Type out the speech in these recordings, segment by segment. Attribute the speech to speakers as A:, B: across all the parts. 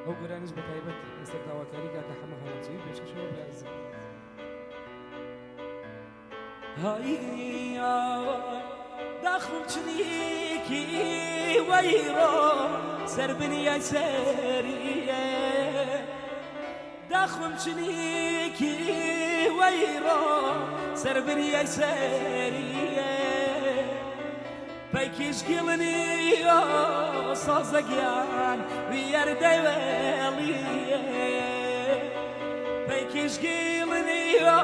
A: ئەو گۆرانیش بە تایبەت لەسەر داواکاریدا کە هەموو هەڵەجێ پێشکەشەوە بیازم هایا داخم چنیکی وەیڕۆ سەربنیە سەریە داخم چنیکی وەیڕۆ سەربنیە سەریە پەیکیش گڵنیۆ سازەگیان ویەردەوێڵیە پەیکیش گڵنیۆ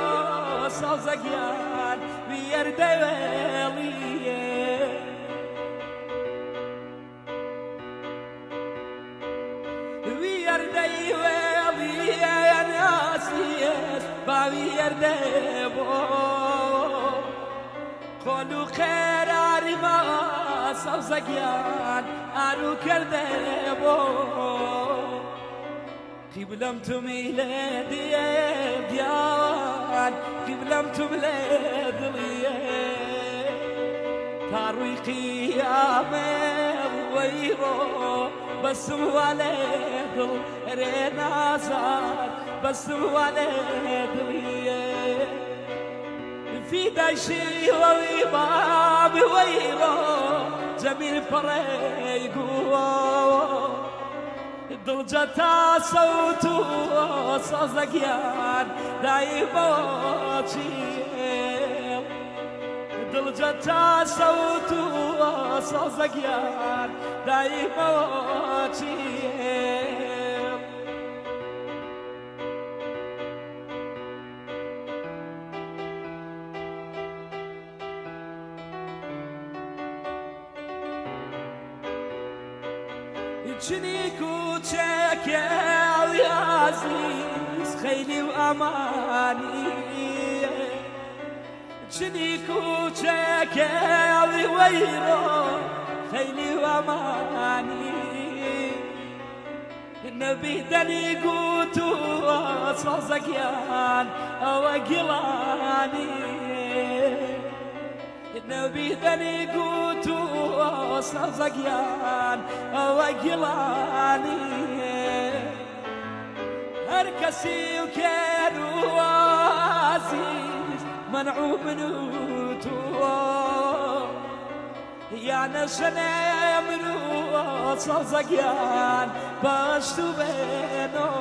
A: سازەگیان ویەردەوێڵیە ویەردەوێڵیە ناسیێت باویەردەبۆ قۆل و خێراری ما سەوزەگیان ئارو کردێ بۆ قیبلەم تومی لێ دیێ بیان قیبلەم توم لێ دڵیێ تا ڕووی قیامێ وەیڕۆ بەسم وا لێ دڵ رێ نازار بەسم وا لێ دڵیێ في دايشي ويباب ويرو جميل فريقو ضلجتا صوتو صازقيان دايبوشي ضلجتا صوتو صازقيان دايبوشي چنی کوچکه عزیز خیلی و امانی چنی کوچکه ویرو خیلی و امانی نبی دنی گوتو سازگیان او گلانی نبی دنی گوتو سازگیان او گلانی هر کسی که رو عزیز منعو منو تو یا نشنه منو سازگیان باش تو بینو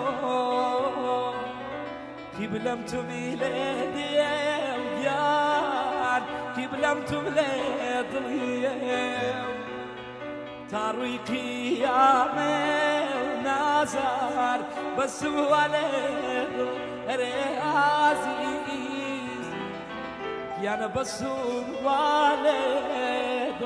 A: قبلم تو میله دیم یار قبلم تو میله دیم تا روی قیامه نازار بسم والد ره عزیز یعنی بسم والد